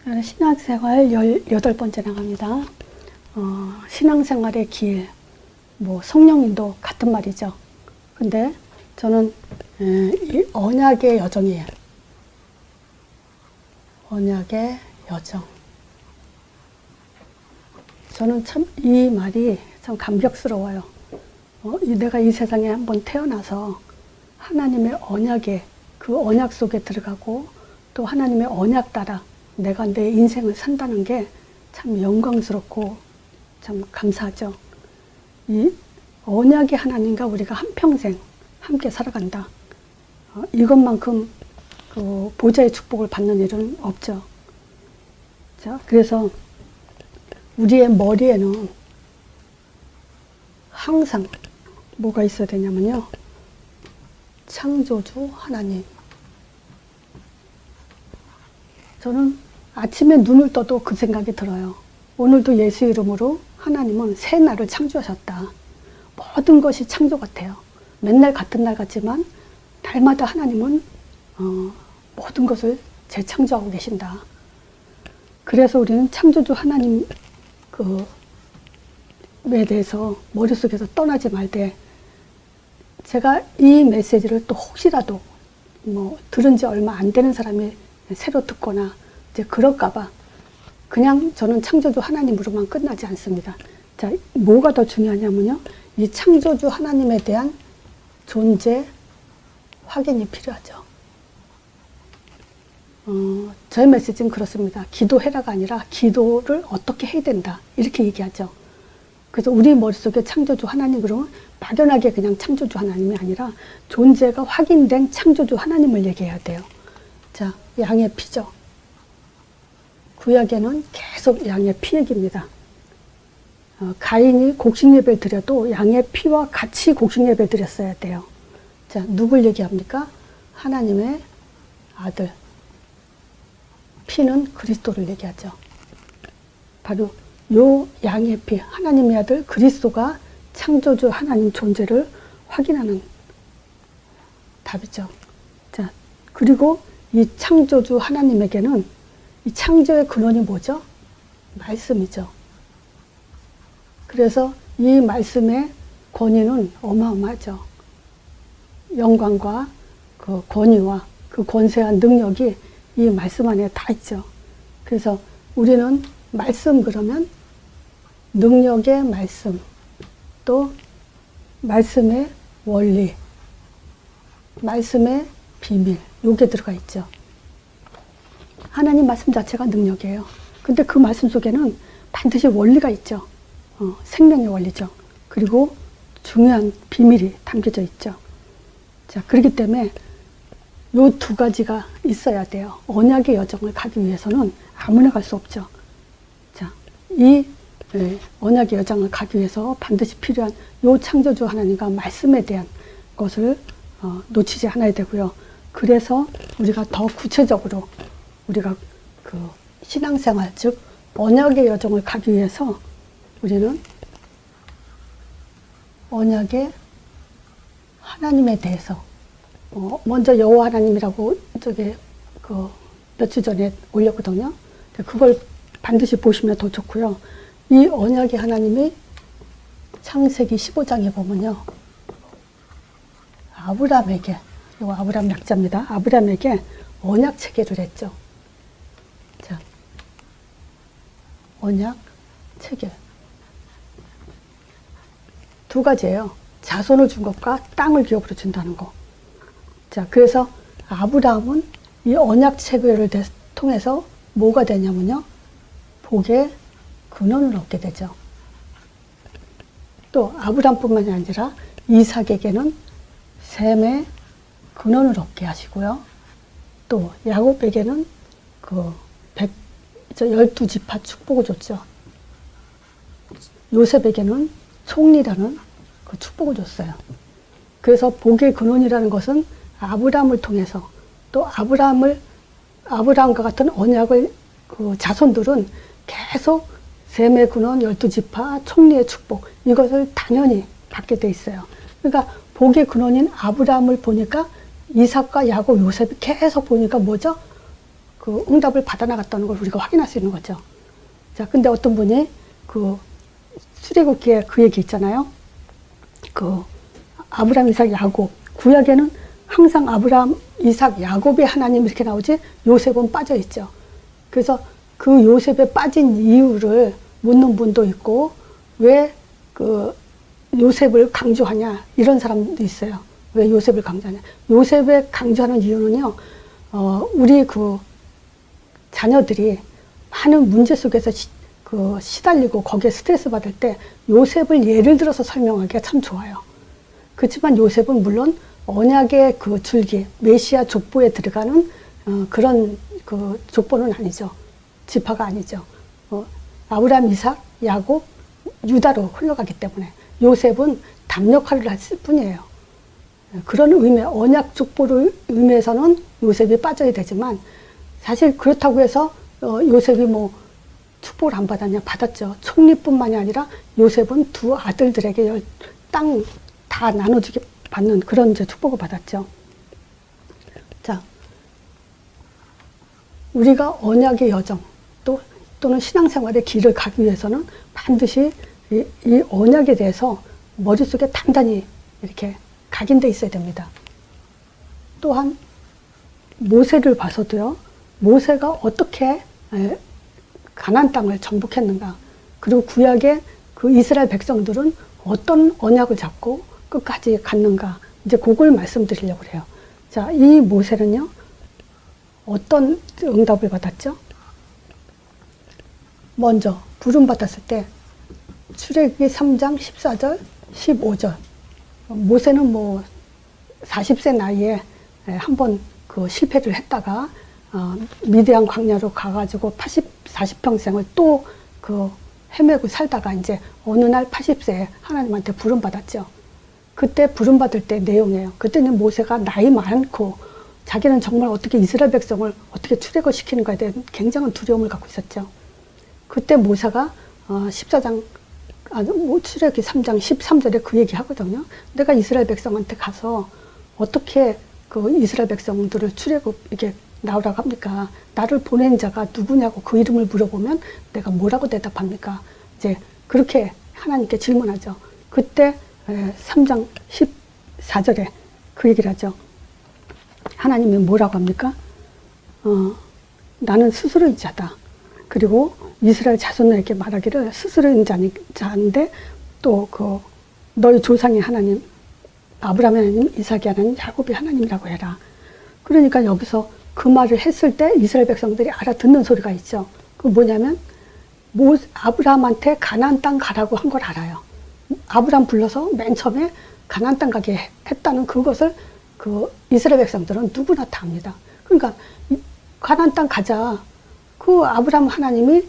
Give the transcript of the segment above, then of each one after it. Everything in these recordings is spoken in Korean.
저는 신앙생활 18번째 나갑니다. 신앙생활의 길, 성령님도 같은 말이죠. 근데 저는 이 언약의 여정이에요. 언약의 여정. 저는 참 이 말이 참 감격스러워요. 내가 이 세상에 한번 태어나서 하나님의 언약에, 그 언약 속에 들어가고 또 하나님의 언약 따라 내가 내 인생을 산다는 게 참 영광스럽고 참 감사하죠. 이 언약의 하나님과 우리가 한평생 함께 살아간다. 이것만큼 그 보좌의 축복을 받는 일은 없죠. 자, 그래서 우리의 머리에는 항상 뭐가 있어야 되냐면요. 창조주 하나님. 저는 아침에 눈을 떠도 그 생각이 들어요. 오늘도 예수 이름으로 하나님은 새 날을 창조하셨다. 모든 것이 창조 같아요. 맨날 같은 날 같지만 날마다 하나님은 모든 것을 재창조하고 계신다. 그래서 우리는 창조주 하나님 에 대해서 머릿속에서 떠나지 말되, 제가 이 메시지를 또 혹시라도 들은 지 얼마 안 되는 사람이 새로 듣거나 이제 그럴까봐 그냥 저는 창조주 하나님으로만 끝나지 않습니다. 자, 뭐가 더 중요하냐면요. 이 창조주 하나님에 대한 존재 확인이 필요하죠. 저의 메시지는 그렇습니다. 기도해라가 아니라 기도를 어떻게 해야 된다. 이렇게 얘기하죠. 그래서 우리 머릿속에 창조주 하나님 그러면 막연하게 그냥 창조주 하나님이 아니라 존재가 확인된 창조주 하나님을 얘기해야 돼요. 자, 양의 피죠. 구약에는 계속 양의 피 얘기입니다. 가인이 곡식 예배를 드려도 양의 피와 같이 곡식 예배를 드렸어야 돼요. 자, 누굴 얘기합니까? 하나님의 아들. 피는 그리스도를 얘기하죠. 바로 요 양의 피, 하나님의 아들 그리스도가 창조주 하나님 존재를 확인하는 답이죠. 자, 그리고 이 창조주 하나님에게는 이 창조의 근원이 뭐죠? 말씀이죠. 그래서 이 말씀의 권위는 어마어마하죠. 영광과 그 권위와 그 권세와 능력이 이 말씀 안에 다 있죠. 그래서 우리는 말씀 그러면 능력의 말씀, 또 말씀의 원리, 말씀의 비밀, 요게 들어가 있죠. 하나님 말씀 자체가 능력이에요. 근데 그 말씀 속에는 반드시 원리가 있죠. 생명의 원리죠. 그리고 중요한 비밀이 담겨져 있죠. 자, 그렇기 때문에 요 두 가지가 있어야 돼요. 언약의 여정을 가기 위해서는 아무나 갈 수 없죠. 자, 이 언약의 여정을 가기 위해서 반드시 필요한 요 창조주 하나님과 말씀에 대한 것을 놓치지 않아야 되고요. 그래서 우리가 더 구체적으로 우리가 그 신앙생활, 즉 언약의 여정을 가기 위해서 우리는 언약의 하나님에 대해서 먼저 여호와 하나님이라고 며칠 전에 올렸거든요. 그걸 반드시 보시면 더 좋고요. 이 언약의 하나님이 창세기 15장에 보면요. 아브라함에게, 이거 아브라함 약자입니다. 아브라함에게 언약 체계를 했죠. 자, 언약 체계. 두 가지예요. 자손을 준 것과 땅을 기업으로 준다는 거. 자, 그래서 아브라함은 이 언약 체계를 통해서 뭐가 되냐면요. 복의 근원을 얻게 되죠. 또 아브라함뿐만이 아니라 이삭에게는 셈의 근원을 얻게 하시고요. 또 야곱에게는 12지파 축복을 줬죠. 요셉에게는 총리라는 그 축복을 줬어요. 그래서 복의 근원이라는 것은 아브라함을 통해서, 또 아브라함과 같은 언약을 그 자손들은 계속 셈의 근원, 12지파, 총리의 축복, 이것을 당연히 받게 돼 있어요. 그러니까 복의 근원인 아브라함을 보니까 이삭과 야곱, 요셉이 계속 보니까 뭐죠? 그 응답을 받아 나갔다는 걸 우리가 확인할 수 있는 거죠. 자, 근데 어떤 분이 그 출애굽기에 그 얘기 있잖아요. 그 아브라함, 이삭, 야곱. 구약에는 항상 아브라함, 이삭, 야곱의 하나님 이렇게 나오지 요셉은 빠져 있죠. 그래서 그 요셉에 빠진 이유를 묻는 분도 있고 왜 그 요셉을 강조하냐 이런 사람도 있어요. 왜 요셉을 강조하냐. 요셉을 강조하는 이유는요. 우리 그 자녀들이 많은 문제 속에서 시달리고 거기에 스트레스 받을 때 요셉을 예를 들어서 설명하기가 참 좋아요. 그렇지만 요셉은 물론 언약의 그 줄기, 메시아 족보에 들어가는 그런 그 족보는 아니죠. 지파가 아니죠. 아브라함, 이삭, 야곱, 유다로 흘러가기 때문에 요셉은 담 역할을 했을 뿐이에요. 그런 의미, 언약 족보를 의미에서는 요셉이 빠져야 되지만 사실 그렇다고 해서 요셉이 뭐 축복을 안 받았냐? 받았죠. 총리뿐만이 아니라 요셉은 두 아들들에게 땅 다 나눠주게 받는 그런 이제 축복을 받았죠. 자, 우리가 언약의 여정 또는 신앙생활의 길을 가기 위해서는 반드시 이 언약에 대해서 머릿속에 단단히 이렇게 각인돼 있어야 됩니다. 또한 모세를 봐서도요. 모세가 어떻게 가나안 땅을 정복했는가. 그리고 구약의 그 이스라엘 백성들은 어떤 언약을 잡고 끝까지 갔는가. 이제 그걸 말씀드리려고 해요. 자, 이 모세는요. 어떤 응답을 받았죠? 먼저 부름 받았을 때 출애굽기 3장 14절 15절 모세는 뭐 40세 나이에 한번 그 실패를 했다가 미디안 광야로 가가지고 40평생을 또 그 헤매고 살다가 이제 어느 날 80세에 하나님한테 부름 받았죠. 그때 부름 받을 때 내용이에요. 그때는 모세가 나이 많고 자기는 정말 어떻게 이스라엘 백성을 어떻게 출애굽시키는가에 대한 굉장한 두려움을 갖고 있었죠. 그때 모세가 14장 출애굽기 3장 13절에 그 얘기 하거든요. 내가 이스라엘 백성한테 가서 어떻게 그 이스라엘 백성들을 출애굽 이게 나오라고 합니까? 나를 보낸 자가 누구냐고 그 이름을 물어보면 내가 뭐라고 대답합니까? 이제 그렇게 하나님께 질문하죠. 그때 3장 14절에 그 얘기를 하죠. 하나님이 뭐라고 합니까? 나는 스스로인 자다. 그리고 이스라엘 자손에게 말하기를 스스로인 자인데 또 그 너희 조상의 하나님, 아브라함의 하나님, 이삭의 하나님, 야곱의 하나님이라고 해라. 그러니까 여기서 그 말을 했을 때 이스라엘 백성들이 알아듣는 소리가 있죠. 그 뭐냐면 아브라함한테 가나안 땅 가라고 한 걸 알아요. 아브라함 불러서 맨 처음에 가나안 땅 가게 했다는 그것을 그 이스라엘 백성들은 누구나 다 압니다. 그러니까 가나안 땅 가자. 그 아브라함 하나님이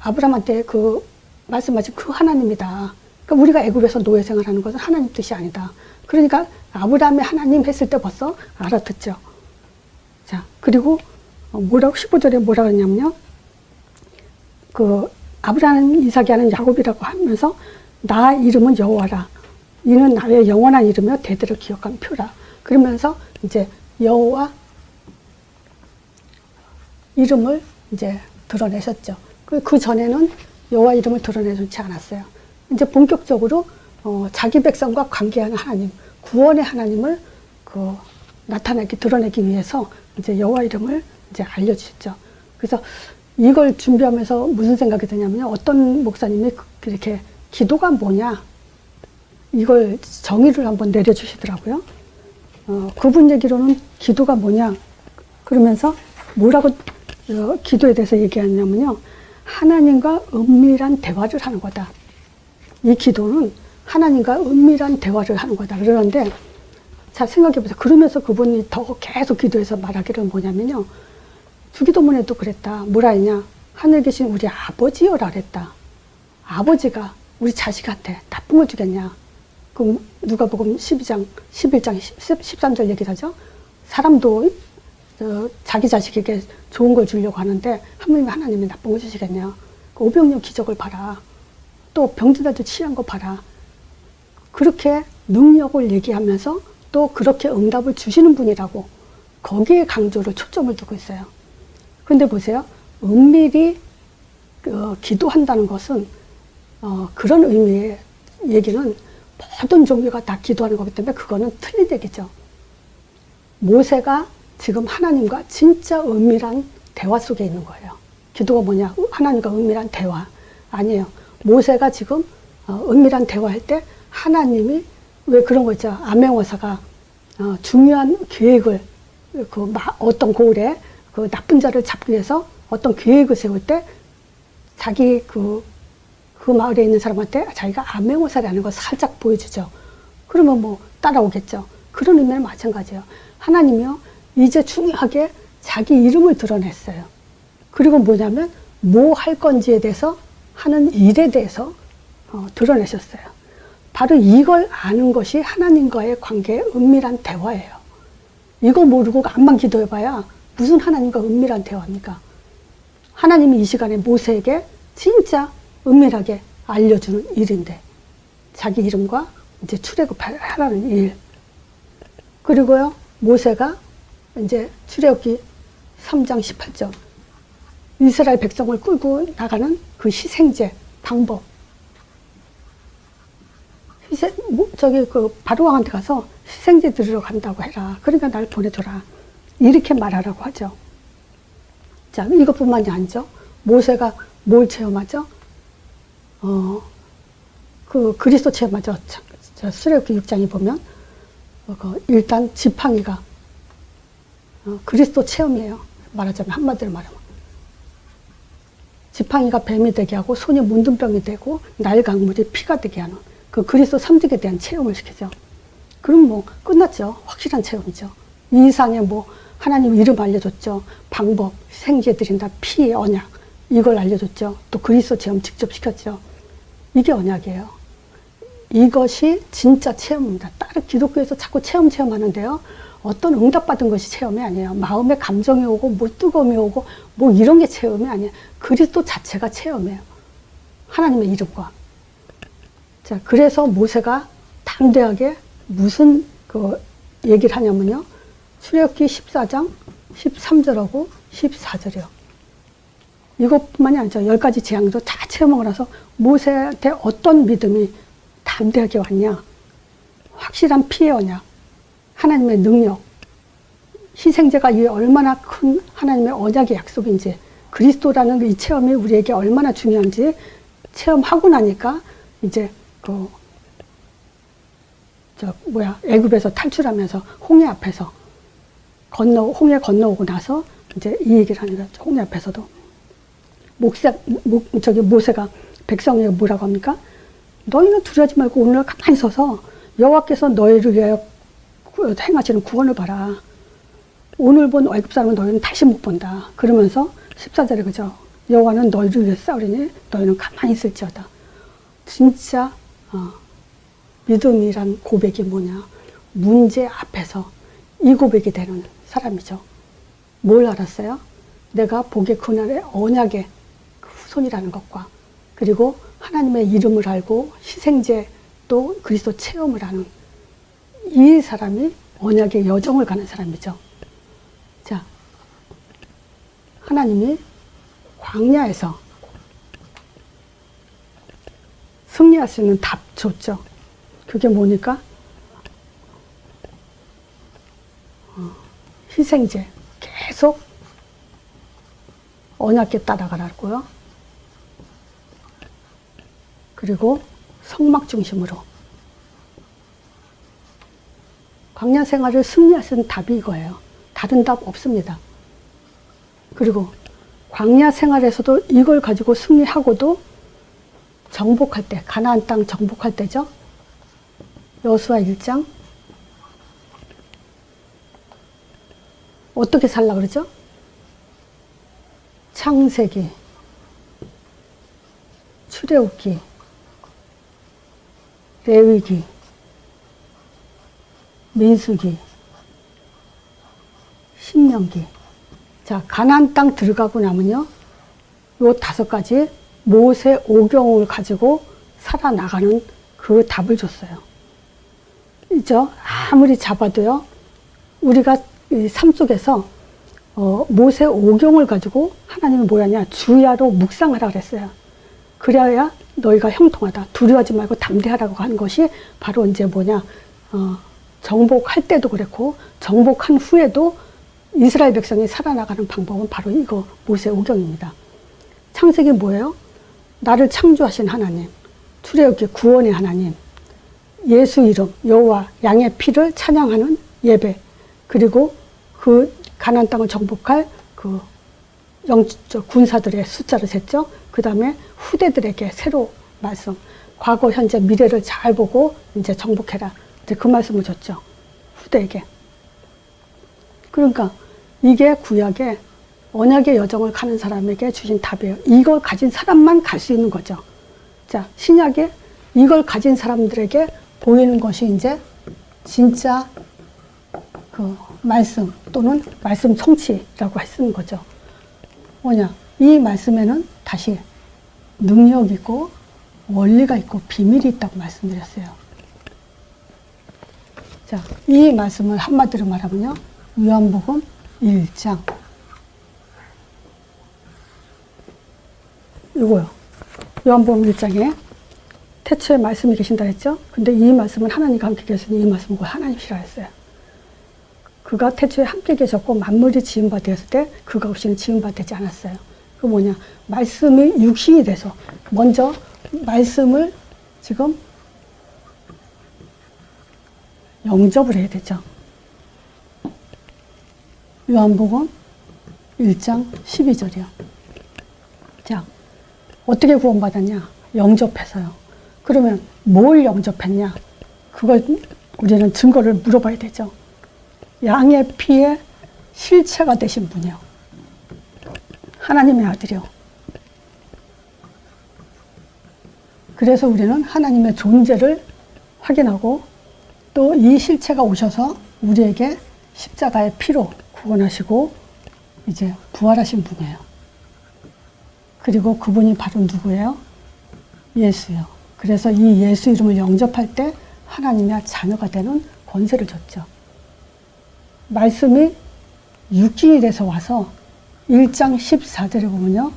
아브라함한테 그 말씀하신 그 하나님이다. 그러니까 우리가 애굽에서 노예 생활하는 것은 하나님 뜻이 아니다. 그러니까 아브라함의 하나님 했을 때 벌써 알아듣죠. 자, 그리고 뭐라고 15절에 뭐라 그러냐면요. 그 아브라함, 이삭이 하는 야곱이라고 하면서 나 이름은 여호와라. 이는 나의 영원한 이름이며 대대로 기억한 표라. 그러면서 이제 여호와 이름을 이제 드러내셨죠. 그 전에는 여호와 이름을 드러내지 않았어요. 이제 본격적으로 자기 백성과 관계하는 하나님, 구원의 하나님을 드러내기 위해서 이제 여호와 이름을 이제 알려주셨죠. 그래서 이걸 준비하면서 무슨 생각이 드냐면요. 어떤 목사님이 이렇게 기도가 뭐냐 이걸 정의를 한번 내려주시더라고요. 그분 얘기로는 기도가 뭐냐 그러면서 뭐라고 기도에 대해서 얘기하냐면요. 하나님과 은밀한 대화를 하는 거다. 이 기도는 하나님과 은밀한 대화를 하는 거다. 그러는데 자 생각해보세요. 그러면서 그분이 더 계속 기도해서 말하기를 뭐냐면요. 주기도문에도 그랬다. 뭐라 했냐. 하늘 계신 우리 아버지여라 그랬다. 아버지가 우리 자식한테 나쁜 걸 주겠냐. 그럼 누가복음 11장 13절 얘기를 하죠. 사람도 자기 자식에게 좋은 걸 주려고 하는데 하나님이 나쁜 걸 주시겠냐. 그 오병이어 기적을 봐라. 또 병들어도 취한 거 봐라. 그렇게 능력을 얘기하면서 또 그렇게 응답을 주시는 분이라고 거기에 강조를 초점을 두고 있어요. 근데 보세요. 은밀히 기도한다는 것은 그런 의미의 얘기는 모든 종교가 다 기도하는 거기 때문에 그거는 틀린 얘기죠. 모세가 지금 하나님과 진짜 은밀한 대화 속에 있는 거예요. 기도가 뭐냐? 하나님과 은밀한 대화. 아니에요. 모세가 지금 은밀한 대화할 때 하나님이 왜 그런 거 있죠? 암행어사가 중요한 계획을 어떤 고을에 그 나쁜 자를 잡기 위해서 어떤 계획을 세울 때 자기 그 마을에 있는 사람한테 자기가 암행어사라는 걸 살짝 보여주죠. 그러면 뭐 따라오겠죠. 그런 의미는 마찬가지예요. 하나님이요 이제 중요하게 자기 이름을 드러냈어요. 그리고 뭐냐면 뭐 할 건지에 대해서 하는 일에 대해서 드러내셨어요. 바로 이걸 아는 것이 하나님과의 관계의 은밀한 대화예요. 이거 모르고 암만 기도해봐야 무슨 하나님과 은밀한 대화입니까? 하나님이 이 시간에 모세에게 진짜 은밀하게 알려주는 일인데 자기 이름과 이제 출애굽하라는 일. 그리고요 모세가 이제 출애굽기 3장 18절 이스라엘 백성을 끌고 나가는 그 희생제 방법. 바로 왕한테 가서 희생제 드리러 간다고 해라. 그러니까 날 보내줘라. 이렇게 말하라고 하죠. 자, 이것뿐만이 아니죠. 모세가 뭘 체험하죠? 그리스도 체험하죠. 출애굽기 6장에 보면 일단 지팡이가 그리스도 체험이에요. 말하자면 한마디로 말하면 지팡이가 뱀이 되게 하고 손이 문둥병이 되고 날강물이 피가 되게 하는 그 그리스도 삼직에 대한 체험을 시키죠. 그럼 뭐 끝났죠. 확실한 체험이죠. 이 이상의 뭐 하나님 이름 알려줬죠. 방법, 생계 드린다, 피, 언약 이걸 알려줬죠. 또 그리스도 체험 직접 시켰죠. 이게 언약이에요. 이것이 진짜 체험입니다. 다른 기독교에서 자꾸 체험하는데요. 어떤 응답받은 것이 체험이 아니에요. 마음에 감정이 오고 뭐 뜨거움이 오고 뭐 이런 게 체험이 아니에요. 그리스도 자체가 체험이에요. 하나님의 이름과. 자, 그래서 모세가 담대하게 무슨 얘기를 하냐면요. 출애굽기 14장 13절하고 14절이요. 이것뿐만이 아니죠. 10가지 재앙도 다 체험하고 나서 모세한테 어떤 믿음이 담대하게 왔냐. 확실한 피의 언약, 하나님의 능력, 희생제가 이 얼마나 큰 하나님의 언약의 약속인지, 그리스도라는 이 체험이 우리에게 얼마나 중요한지 체험하고 나니까 이제 애굽에서 탈출하면서 홍해 앞에서 홍해 건너오고 나서 이제 이 얘기를 하는 거죠. 홍해 앞에서도 모세가 백성에게 뭐라고 합니까? 너희는 두려워하지 말고 오늘 가만히 서서 여호와께서 너희를 위하여 행하시는 구원을 봐라. 오늘 본 애굽 사람은 너희는 다시 못 본다. 그러면서 14절에 그죠? 여호와는 너희를 위해 싸우리니 너희는 가만히 있을지어다. 진짜 믿음이란 고백이 뭐냐? 문제 앞에서 이 고백이 되는 사람이죠. 뭘 알았어요? 내가 복의 그날의 언약의 후손이라는 것과 그리고 하나님의 이름을 알고 희생제 또 그리스도 체험을 하는 이 사람이 언약의 여정을 가는 사람이죠. 자, 하나님이 광야에서 승리할 수 있는 답 줬죠. 그게 뭐니까? 희생제 계속 언약에 따라가라고요. 그리고 성막 중심으로 광야 생활을 승리할 수 있는 답이 이거예요. 다른 답 없습니다. 그리고 광야 생활에서도 이걸 가지고 승리하고도 정복할 때, 가나안 땅 정복할 때죠. 여호수아 1장 어떻게 살라 그러죠? 창세기, 출애굽기, 레위기, 민수기, 신명기. 자, 가나안 땅 들어가고 나면요, 요 5가지 모세 오경을 가지고 살아나가는 그 답을 줬어요. 그죠? 아무리 잡아도요, 우리가 이 삶 속에서 모세 오경을 가지고 하나님이 뭐였냐, 주야로 묵상하라 그랬어요. 그래야 너희가 형통하다. 두려워하지 말고 담대하라고 하는 것이 바로 이제 뭐냐, 정복할 때도 그랬고 정복한 후에도 이스라엘 백성이 살아나가는 방법은 바로 이거 모세 오경입니다. 창세기 뭐예요? 나를 창조하신 하나님, 출애굽기 구원의 하나님, 예수 이름, 여호와, 양의 피를 찬양하는 예배, 그리고 그 가나안 땅을 정복할 그 영적 군사들의 숫자를 셌죠. 그 다음에 후대들에게 새로 말씀, 과거, 현재, 미래를 잘 보고 이제 정복해라. 이제 그 말씀을 줬죠. 후대에게. 그러니까 이게 구약의 언약의 여정을 가는 사람에게 주신 답이에요. 이걸 가진 사람만 갈 수 있는 거죠. 자, 신약에 이걸 가진 사람들에게 보이는 것이 이제 진짜 그 말씀 또는 말씀 성취라고 쓰는 거죠. 뭐냐? 이 말씀에는 다시 능력이 있고 원리가 있고 비밀이 있다고 말씀드렸어요. 자, 이 말씀을 한마디로 말하면요. 요한복음 1장. 이거요. 요한복음 1장에 태초에 말씀이 계신다 했죠. 근데 이 말씀은 하나님과 함께 계시니 이 말씀은 하나님이시라 했어요. 그가 태초에 함께 계셨고 만물이 지은 바 되었을 때 그가 없이는 지은 바 되지 않았어요. 그 뭐냐, 말씀이 육신이 돼서 먼저 말씀을 지금 영접을 해야 되죠. 요한복음 1장 12절이요. 자, 어떻게 구원받았냐? 영접해서요. 그러면 뭘 영접했냐? 그걸 우리는 증거를 물어봐야 되죠. 양의 피에 실체가 되신 분이요. 하나님의 아들이요. 그래서 우리는 하나님의 존재를 확인하고 또 이 실체가 오셔서 우리에게 십자가의 피로 구원하시고 이제 부활하신 분이에요. 그리고 그분이 바로 누구예요? 예수요. 그래서 이 예수 이름을 영접할 때 하나님의 자녀가 되는 권세를 줬죠. 말씀이 육신이 돼서 와서 1장 14절에 보면요.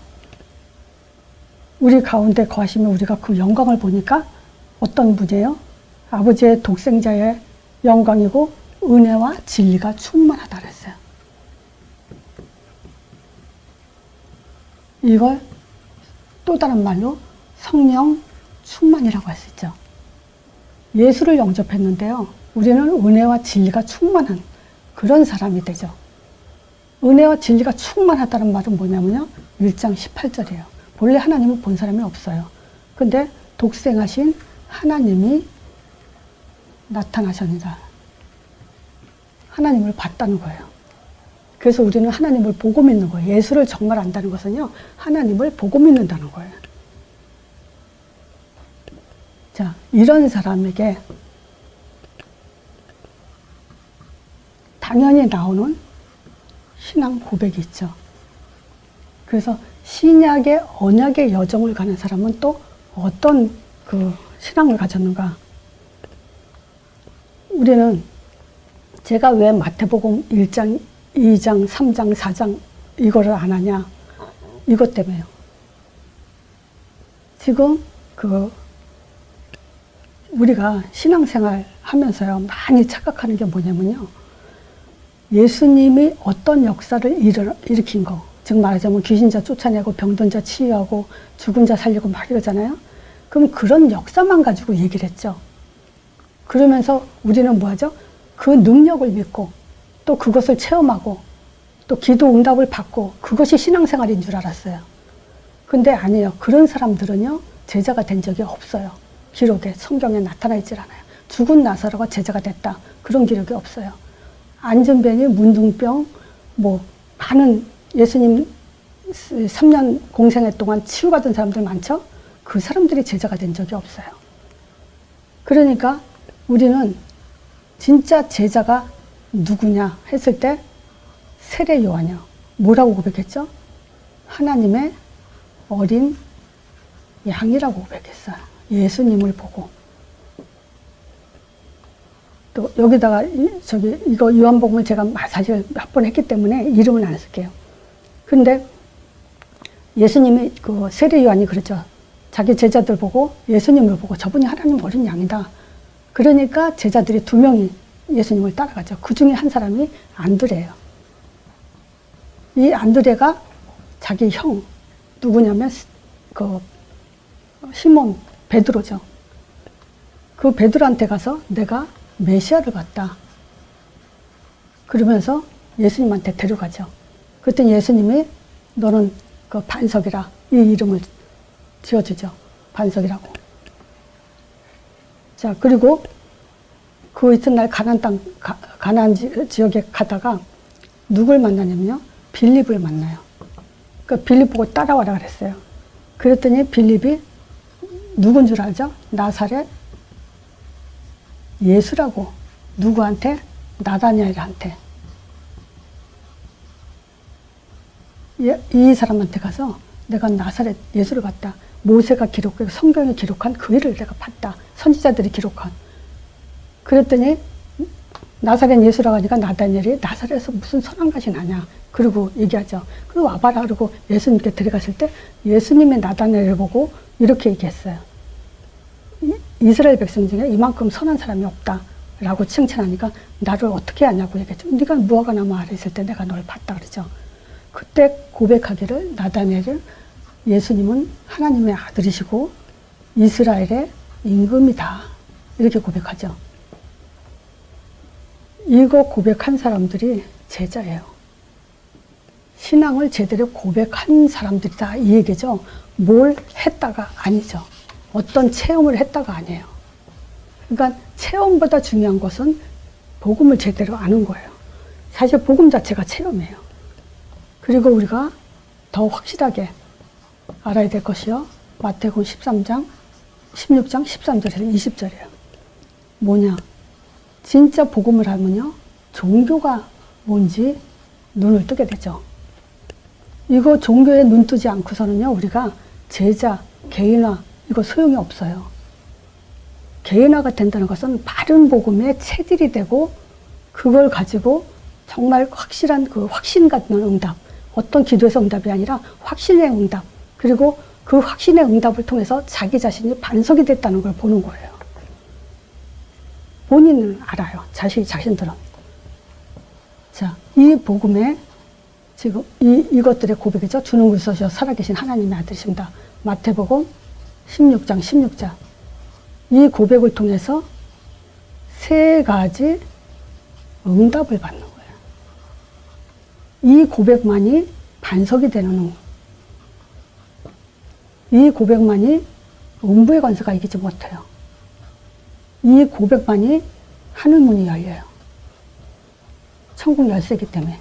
우리 가운데 거하시면 우리가 그 영광을 보니까 어떤 분이에요? 아버지의 독생자의 영광이고 은혜와 진리가 충만하다 그랬어요. 이걸 또 다른 말로 성령 충만이라고 할 수 있죠. 예수를 영접했는데요. 우리는 은혜와 진리가 충만한 그런 사람이 되죠. 은혜와 진리가 충만하다는 말은 뭐냐면요. 1장 18절이에요. 본래 하나님은 본 사람이 없어요. 근데 독생하신 하나님이 나타나셨니다. 하나님을 봤다는 거예요. 그래서 우리는 하나님을 보고 믿는 거예요. 예수를 정말 안다는 것은요. 하나님을 보고 믿는다는 거예요. 자, 이런 사람에게 당연히 나오는 신앙 고백이 있죠. 그래서 신약의 언약의 여정을 가는 사람은 또 어떤 그 신앙을 가졌는가? 우리는 제가 왜 마태복음 1장, 2장, 3장, 4장 이거를 안 하냐? 이것 때문에요. 지금 우리가 신앙생활 하면서요, 많이 착각하는 게 뭐냐면요. 예수님이 어떤 역사를 일으킨 거, 즉 말하자면 귀신자 쫓아내고 병든 자 치유하고 죽은 자 살리고 막 이러잖아요. 그럼 그런 역사만 가지고 얘기를 했죠. 그러면서 우리는 뭐 하죠? 그 능력을 믿고 또 그것을 체험하고 또 기도 응답을 받고 그것이 신앙생활인 줄 알았어요. 근데 아니에요. 그런 사람들은요, 제자가 된 적이 없어요. 기록에, 성경에 나타나 있질 않아요. 죽은 나사로가 제자가 됐다. 그런 기록이 없어요. 안전병이 문둥병, 뭐, 많은 예수님 3년 공생애 동안 치유받은 사람들 많죠? 그 사람들이 제자가 된 적이 없어요. 그러니까 우리는 진짜 제자가 누구냐 했을 때 세례 요한이요. 뭐라고 고백했죠? 하나님의 어린 양이라고 고백했어요. 예수님을 보고. 또 여기다가 이거 요한복음을 제가 사실 몇 번 했기 때문에 이름은 안 쓸게요. 근데 예수님이 그 세례 요한이 그랬죠. 자기 제자들 보고 예수님을 보고 저분이 하나님 어린 양이다. 그러니까 제자들이 2명이 예수님을 따라가죠. 그 중에 한 사람이 안드레예요. 이 안드레가 자기 형 누구냐면 그 시몬 베드로죠. 그 베드로한테 가서 내가 메시아를 봤다. 그러면서 예수님한테 데려가죠. 그랬더니 예수님이 너는 그 반석이라 이 이름을 지어주죠. 반석이라고. 자, 그리고 그 이튿날 가나안 지역에 가다가 누굴 만나냐면요. 빌립을 만나요. 그 빌립 보고 따라와라 그랬어요. 그랬더니 빌립이 누군 줄 알죠? 나사렛 예수라고. 누구한테? 나다니엘한테. 이 사람한테 가서 내가 나사렛 예수를 봤다. 모세가 기록해 성경에 기록한 그 일을 내가 봤다. 선지자들이 기록한. 그랬더니 나사렛 예수라고 하니까 나다니엘이 나사렛에서 무슨 선한 것이 나냐. 그리고 얘기하죠. 그리고 와봐라. 그러고 예수님께 데려갔을 때 예수님의 나다니엘을 보고 이렇게 얘기했어요. 이스라엘 백성 중에 이만큼 선한 사람이 없다. 라고 칭찬하니까 나를 어떻게 아냐고 얘기했죠. 네가 무화과 나무 아래 있을 때 내가 널 봤다 그러죠. 그때 고백하기를 나다니엘을 예수님은 하나님의 아들이시고 이스라엘의 임금이다. 이렇게 고백하죠. 이거 고백한 사람들이 제자예요. 신앙을 제대로 고백한 사람들이다. 이 얘기죠. 뭘 했다가 아니죠. 어떤 체험을 했다가 아니에요. 그러니까 체험보다 중요한 것은 복음을 제대로 아는 거예요. 사실 복음 자체가 체험이에요. 그리고 우리가 더 확실하게 알아야 될 것이요. 마태복음 13장, 16장, 13절에서 20절이에요. 뭐냐? 진짜 복음을 알면요. 종교가 뭔지 눈을 뜨게 되죠. 이거 종교에 눈 뜨지 않고서는요. 우리가 제자, 개인화 이거 소용이 없어요. 개인화가 된다는 것은 바른 복음의 체질이 되고 그걸 가지고 정말 확실한 그 확신 갖는 응답. 어떤 기도에서 응답이 아니라 확신의 응답. 그리고 그 확신의 응답을 통해서 자기 자신이 반석이 됐다는 걸 보는 거예요. 본인은 알아요. 자신들은. 자, 이 복음에 지금 이것들의 고백이죠. 주는 그리스도시요 살아계신 하나님의 아들이십니다. 마태복음 16장 16절. 이 고백을 통해서 3가지 응답을 받는 거예요. 이 고백만이 반석이 되는 이 고백만이 음부의 권세가 이기지 못해요. 이 고백만이 하늘문이 열려요. 천국 열쇠이기 때문에.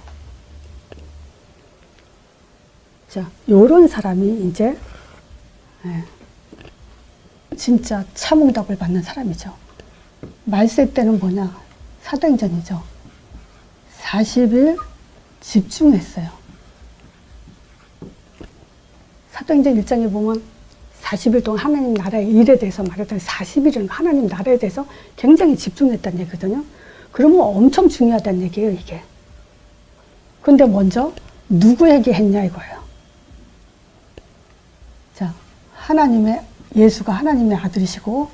자, 요런 사람이 이제 진짜 참응답을 받는 사람이죠. 말세 때는 뭐냐? 사도행전이죠. 40일 집중했어요. 사도행전 1장에 보면 40일 동안 하나님 나라의 일에 대해서 말했더니 40일은 하나님 나라에 대해서 굉장히 집중했다는 얘기거든요. 그러면 엄청 중요하다는 얘기예요, 이게. 근데 먼저 누구에게 했냐 이거예요. 자, 예수가 하나님의 아들이시고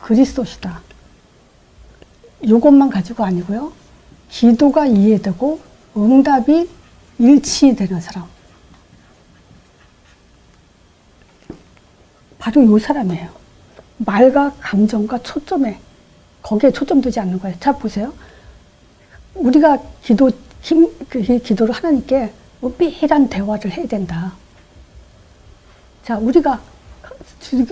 그리스도시다. 이것만 가지고 아니고요. 기도가 이해되고 응답이 일치되는 사람. 바로 이 사람이에요. 말과 감정과 초점에 거기에 초점 두지 않는 거예요. 자, 보세요. 우리가 기도를 하나님께 은밀한 대화를 해야 된다. 자, 우리가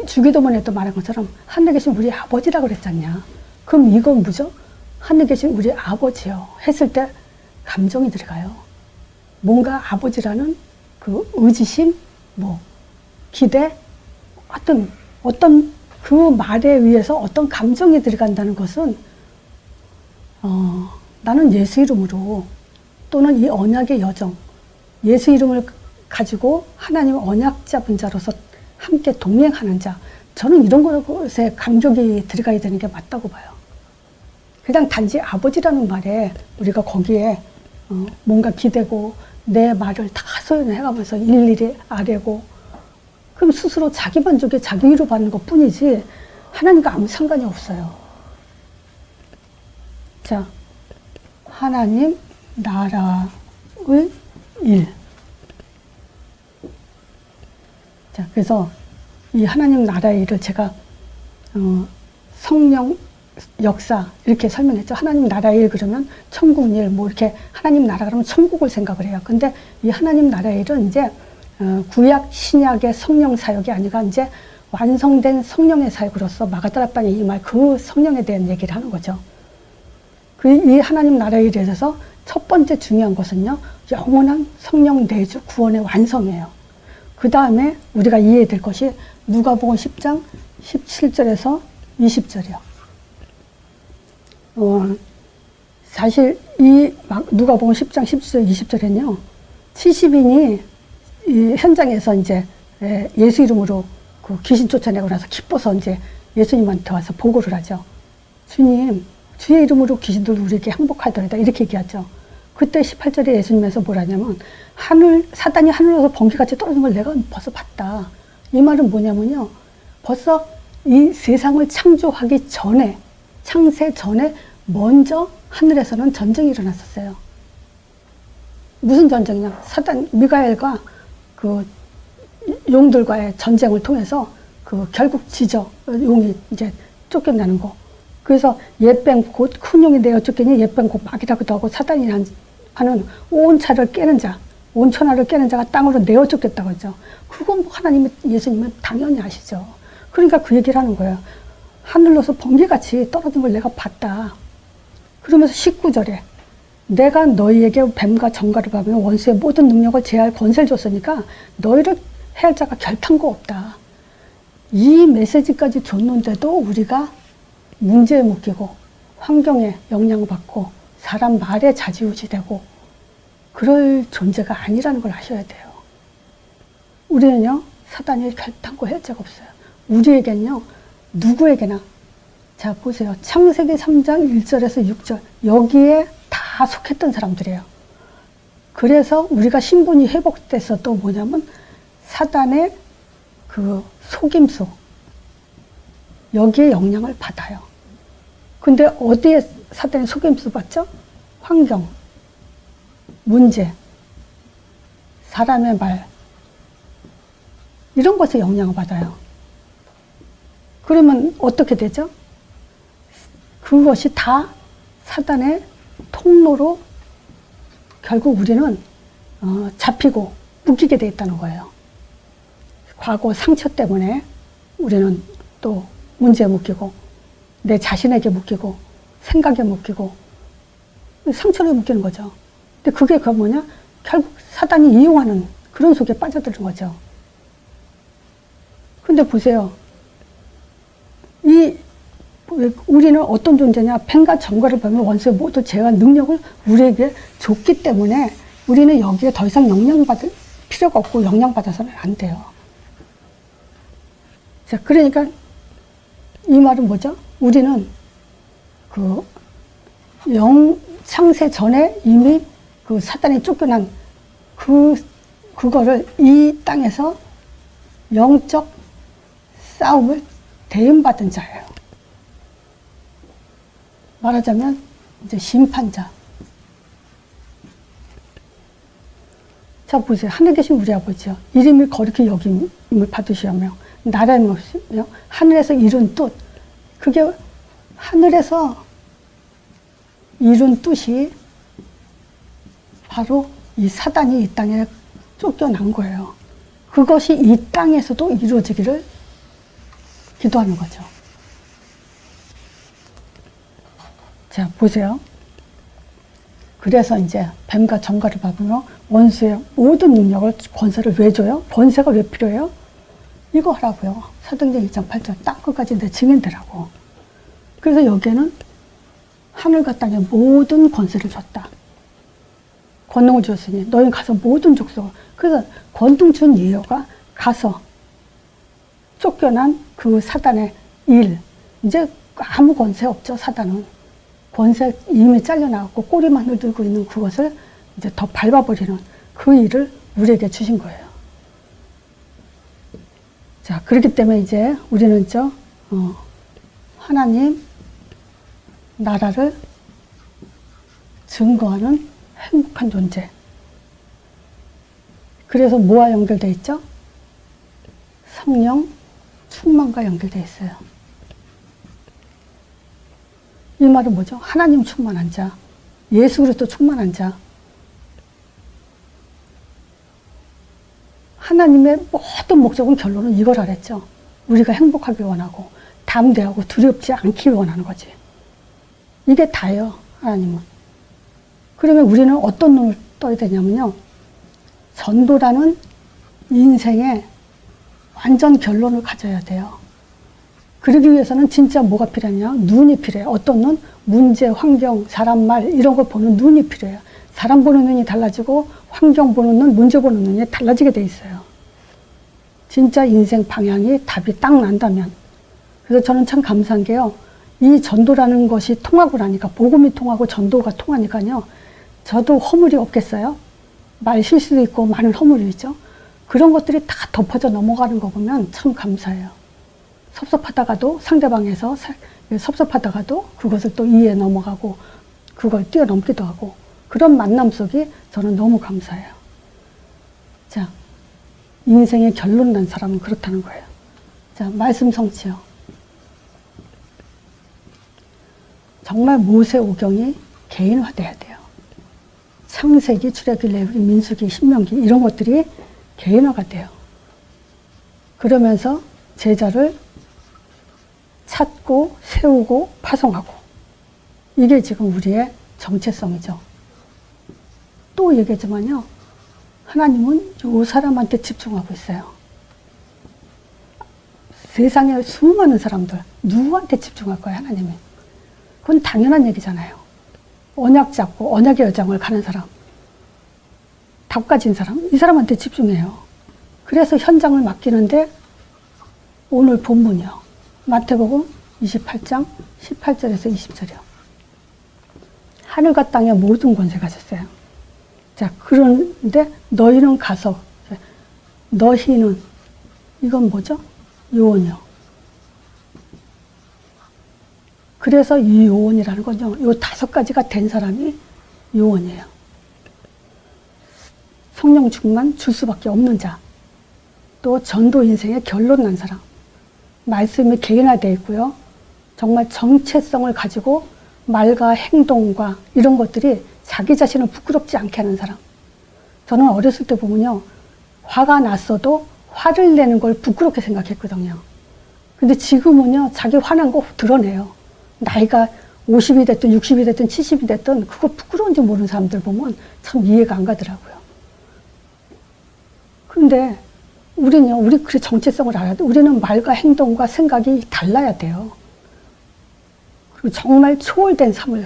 주기도문에도 말한 것처럼 하늘에 계신 우리 아버지라고 그랬잖냐. 그럼 이건 뭐죠? 하늘에 계신 우리 아버지요. 했을 때 감정이 들어가요. 뭔가 아버지라는 그 의지심, 기대, 어떤 그 말에 의해서 어떤 감정이 들어간다는 것은, 나는 예수 이름으로 또는 이 언약의 여정, 예수 이름을 가지고 하나님 언약 잡은 자로서 함께 동행하는 자, 저는 이런 것에 감격이 들어가야 되는 게 맞다고 봐요. 그냥 단지 아버지라는 말에 우리가 거기에 뭔가 기대고 내 말을 다 소연해가면서 일일이 아뢰고 그럼 스스로 자기 만족에 자기 위로받는 것 뿐이지 하나님과 아무 상관이 없어요. 자, 하나님 나라의 일. 자, 그래서 이 하나님 나라의 일을 제가 성령 역사 이렇게 설명했죠. 하나님 나라의 일 그러면 천국 일 뭐 이렇게 하나님 나라 그러면 천국을 생각을 해요. 근데 이 하나님 나라의 일은 이제 구약 신약의 성령 사역이 아니라 이제 완성된 성령의 사역으로서 마가다락방에 임할 그 성령에 대한 얘기를 하는 거죠. 이 하나님 나라의 일에 대해서 첫 번째 중요한 것은요, 영원한 성령 내주 구원의 완성이에요. 그 다음에 우리가 이해해야 될 것이 누가복음 10장 17절에서 20절이요. 사실 이 누가복음 10장 17절 20절에는요, 70인이 이 현장에서 이제 예수 이름으로 그 귀신 쫓아내고 나서 기뻐서 이제 예수님한테 와서 보고를 하죠. 주님, 주의 이름으로 귀신들 우리에게 항복하더이다 이렇게 얘기하죠. 그때 18절에 예수님께서 뭐라냐면 사단이 하늘에서 번개같이 떨어진 걸 내가 벌써 봤다. 이 말은 뭐냐면요, 벌써 이 세상을 창조하기 전에, 창세 전에 먼저 하늘에서는 전쟁이 일어났었어요. 무슨 전쟁이냐? 사단 미가엘과 그 용들과의 전쟁을 통해서 그 결국 용이 이제 쫓겨나는 거. 그래서 옛뱀곧 큰 용이 내어 쫓기니 옛뱀곧 막이라고도 하고 사단이 하는 온 차를 깨는 자, 온 천하를 깨는 자가 땅으로 내어 쫓겼다고 하죠. 그건 예수님은 당연히 아시죠. 그러니까 그 얘기를 하는 거예요. 하늘로서 번개같이 떨어진 걸 내가 봤다. 그러면서 19절에 내가 너희에게 뱀과 정갈을 밟으며 원수의 모든 능력을 제할 권세를 줬으니까 너희를 해할 자가 결탄코 없다. 이 메시지까지 줬는데도 우리가 문제에 묶이고 환경에 영향을 받고 사람 말에 좌지우지되고 그럴 존재가 아니라는 걸 아셔야 돼요. 우리는요, 사단이 결탄코 할 자가 없어요. 우리에겐요, 누구에게나. 자, 보세요. 창세기 3장 1절에서 6절. 여기에 다 속했던 사람들이에요. 그래서 우리가 신분이 회복됐어도 뭐냐면 사단의 그 속임수. 여기에 영향을 받아요. 근데 어디에 사단의 속임수 받죠? 환경, 문제, 사람의 말. 이런 것에 영향을 받아요. 그러면 어떻게 되죠? 그것이 다 사단의 통로로 결국 우리는 잡히고 묶이게 돼 있다는 거예요. 과거 상처 때문에 우리는 또 문제에 묶이고 내 자신에게 묶이고 생각에 묶이고 상처를 묶이는 거죠. 근데 그게 뭐냐? 결국 사단이 이용하는 그런 속에 빠져드는 거죠. 근데 보세요. 우리는 어떤 존재냐? 뱀과 정갈을 보면 원수의 모든 죄와 능력을 우리에게 줬기 때문에 우리는 여기에 더 이상 영향받을 필요가 없고 영향받아서는 안 돼요. 자, 그러니까 이 말은 뭐죠? 우리는 창세 전에 이미 그 사단이 쫓겨난 그거를 이 땅에서 영적 싸움을 대응받은 자예요. 말하자면 이제 심판자. 자, 보세요. 하늘에 계신 우리 아버지요. 이름이 거룩히 여김을 받으시며 나라의 것이며 하늘에서 이룬 뜻. 그게 하늘에서 이룬 뜻이 바로 이 사단이 이 땅에 쫓겨난 거예요. 그것이 이 땅에서도 이루어지기를 기도하는 거죠. 자, 보세요. 그래서 이제 뱀과 정갈을 밟으며 원수의 모든 능력을, 권세를 왜 줘요? 권세가 왜 필요해요? 이거 하라고요. 사도행전 1장 8절 땅끝까지 내 증인되라고. 그래서 여기에는 하늘과 땅의 모든 권세를 줬다. 권능을 주었으니 너희는 가서 모든 족속을. 그래서 권능 준 이유가 가서 쫓겨난 그 사단의 일. 이제 아무 권세 없죠, 사단은. 권세 이미 잘려나갔고 꼬리만 흔들고 있는 그것을 이제 더 밟아버리는 그 일을 우리에게 주신 거예요. 자, 그렇기 때문에 이제 우리는 하나님 나라를 증거하는 행복한 존재. 그래서 뭐와 연결되어 있죠? 성령 충만과 연결되어 있어요. 이 말은 뭐죠? 하나님 충만한 자, 예수 그리스도 충만한 자. 하나님의 모든 목적은 결론은 이걸 하랬죠. 우리가 행복하길 원하고 담대하고 두렵지 않길 원하는 거지. 이게 다예요, 하나님은. 그러면 우리는 어떤 눈을 떠야 되냐면요. 전도라는 인생의 완전 결론을 가져야 돼요. 그러기 위해서는 진짜 뭐가 필요하냐? 눈이 필요해요. 어떤 눈? 문제, 환경, 사람 말 이런 걸 보는 눈이 필요해요. 사람 보는 눈이 달라지고 환경 보는 눈, 문제 보는 눈이 달라지게 돼 있어요. 진짜 인생 방향이 답이 딱 난다면. 그래서 저는 참 감사한 게요. 이 전도라는 것이 통하고 나니까, 복음이 통하고 전도가 통하니까요. 저도 허물이 없겠어요? 말 실수도 있고 많은 허물이 있죠. 그런 것들이 다 덮어져 넘어가는 거 보면 참 감사해요. 섭섭하다가도 상대방에서 섭섭하다가도 그것을 또 이해해 넘어가고 그걸 뛰어넘기도 하고 그런 만남 속이 저는 너무 감사해요. 자, 인생의 결론 난 사람은 그렇다는 거예요. 자, 말씀 성취요. 정말 모세오경이 개인화돼야 돼요. 창세기, 출애굽기, 레위기, 민수기, 신명기 이런 것들이 개인화가 돼요. 그러면서 제자를 찾고 세우고 파송하고 이게 지금 우리의 정체성이죠. 또 얘기하지만요. 하나님은 이 사람한테 집중하고 있어요. 세상에 수많은 사람들 누구한테 집중할 거예요, 하나님이? 그건 당연한 얘기잖아요. 언약 잡고 언약의 여정을 가는 사람, 답 가진 사람, 이 사람한테 집중해요. 그래서 현장을 맡기는데 오늘 본문이요. 마태복음 28장 18절에서 20절이요. 하늘과 땅의 모든 권세 가졌어요. 자, 그런데 너희는 가서, 너희는, 이건 뭐죠? 요원이요. 그래서 이 요원이라는 건요, 요 5가지가 된 사람이 요원이에요. 성령 충만 줄 수밖에 없는 자, 또 전도 인생의 결론 난 사람, 말씀이 개인화되어 있고요. 정말 정체성을 가지고 말과 행동과 이런 것들이 자기 자신을 부끄럽지 않게 하는 사람. 저는 어렸을 때 보면요. 화가 났어도 화를 내는 걸 부끄럽게 생각했거든요. 근데 지금은요. 자기 화난 거 드러내요. 나이가 50이 됐든 60이 됐든 70이 됐든 그거 부끄러운지 모르는 사람들 보면 참 이해가 안 가더라고요. 그런데 우리는요. 우리 그 정체성을 알아야 돼. 우리는 말과 행동과 생각이 달라야 돼요. 그리고 정말 초월된 삶을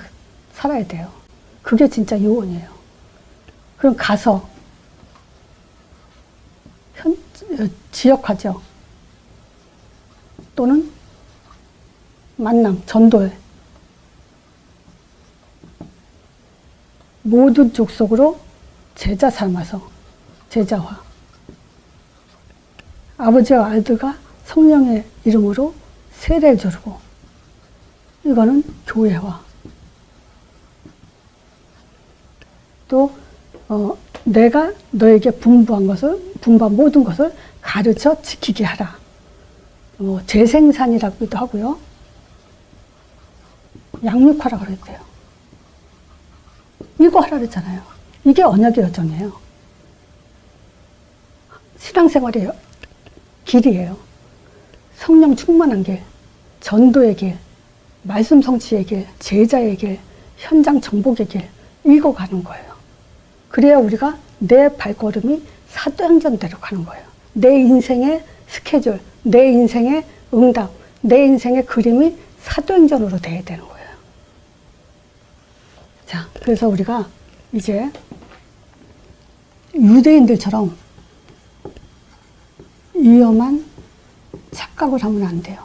살아야 돼요. 그게 진짜 요원이에요. 그럼 가서 지역화죠. 또는 만남, 전도회. 모든 족속으로 제자 삼아서 제자화. 아버지와 아들과 성령의 이름으로 세례를 주르고 이거는 교회화. 또 내가 너에게 분부한 모든 것을 가르쳐 지키게 하라. 재생산이라고도 하고요. 양육하라 그랬대요. 이거 하라 그랬잖아요. 이게 언약의 여정이에요. 신앙생활의 길이에요. 성령 충만한 길, 전도의 길, 말씀 성취의 길, 제자의 길, 현장 정복의 길, 이거 가는 거예요. 그래야 우리가 내 발걸음이 사도행전대로 가는 거예요. 내 인생의 스케줄, 내 인생의 응답, 내 인생의 그림이 사도행전으로 돼야 되는 거예요. 자, 그래서 우리가 이제 유대인들처럼 위험한 착각을 하면 안 돼요.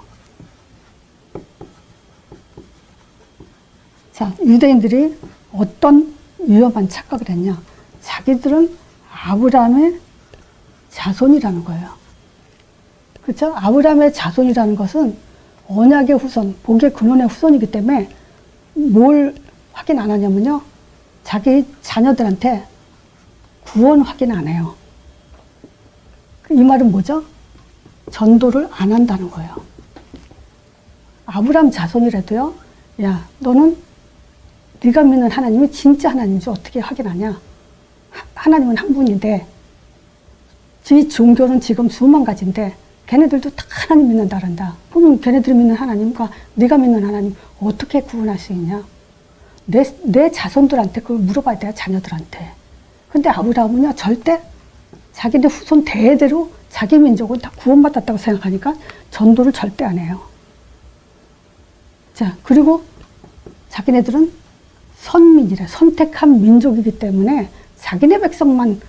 자, 유대인들이 어떤 위험한 착각을 했냐. 자기들은 아브라함의 자손이라는 거예요. 그렇죠? 아브라함의 자손이라는 것은 언약의 후손, 복의 근원의 후손이기 때문에 뭘 확인 안 하냐면요. 자기 자녀들한테 구원 확인 안 해요. 이 말은 뭐죠? 전도를 안 한다는 거예요. 아브라함 자손이라도요. 야, 너는 네가 믿는 하나님이 진짜 하나님인지 어떻게 확인하냐? 하나님은 한 분인데 이 종교는 지금 수만 가지인데 걔네들도 다 하나님 믿는다란다. 그러면 걔네들이 믿는 하나님과 네가 믿는 하나님 어떻게 구분할 수 있냐? 내 자손들한테 그걸 물어봐야 돼요. 자녀들한테. 근데 아브라함은요. 절대 자기네 후손 대대로 자기 민족은 다 구원받았다고 생각하니까 전도를 절대 안 해요. 자, 그리고 자기네들은 선민이래. 선택한 민족이기 때문에 자기네 백성만,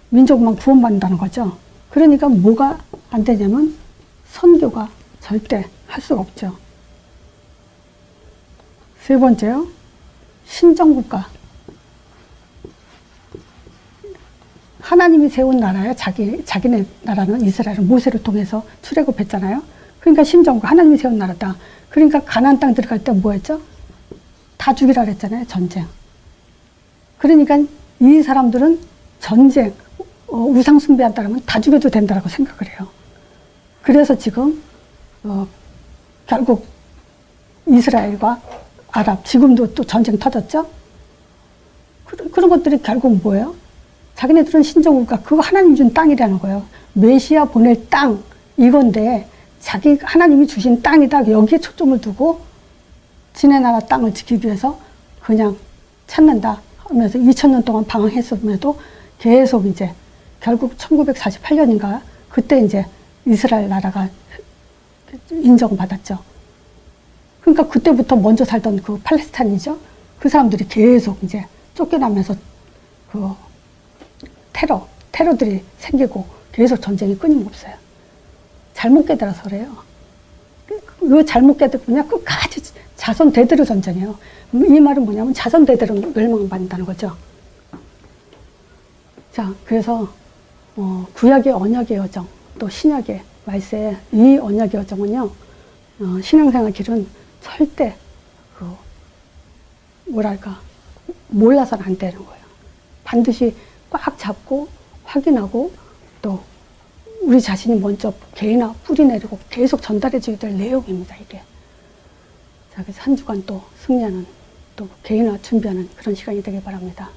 민족만 구원받는다는 거죠. 그러니까 뭐가 안 되냐면 선교가 절대 할 수가 없죠. 세 번째요. 신정국가. 하나님이 세운 나라야. 자기네 나라는 이스라엘은 모세를 통해서 출애굽했잖아요. 그러니까 신정국가. 하나님이 세운 나라다. 그러니까 가나안 땅 들어갈 때 뭐 했죠? 다 죽이라 그랬잖아요. 전쟁. 그러니까 이 사람들은 전쟁, 우상 숭배한다면 다 죽여도 된다고 생각을 해요. 그래서 지금 결국 이스라엘과 아랍, 지금도 또 전쟁 터졌죠? 그런 것들이 결국 뭐예요? 자기네들은 신정국가, 그거 하나님 준 땅이라는 거예요. 메시아 보낼 땅, 이건데 자기 하나님이 주신 땅이다. 여기에 초점을 두고 지네 나라 땅을 지키기 위해서 그냥 찾는다 하면서 2000년 동안 방황했음에도 계속 이제 결국 1948년인가 그때 이제 이스라엘 나라가 인정받았죠. 그러니까 그때부터 먼저 살던 그 팔레스타인이죠. 그 사람들이 계속 이제 쫓겨나면서 그 테러들이 생기고 계속 전쟁이 끊임없어요. 잘못 깨달아서 그래요. 왜 잘못 깨달으냐? 끝까지 자손 대대로 전쟁이에요. 이 말은 뭐냐면 자손 대대로 멸망받는다는 거죠. 자, 그래서 구약의 언약의 여정, 또 신약의 말세, 이 언약의 여정은요, 신앙생활 길은 절대 몰라서는 안 되는 거예요. 반드시 꽉 잡고 확인하고 또 우리 자신이 먼저 개인화 뿌리 내리고 계속 전달해줘야 될 내용입니다, 이게. 자, 그래서 한 주간 또 승리하는 또 개인화 준비하는 그런 시간이 되길 바랍니다.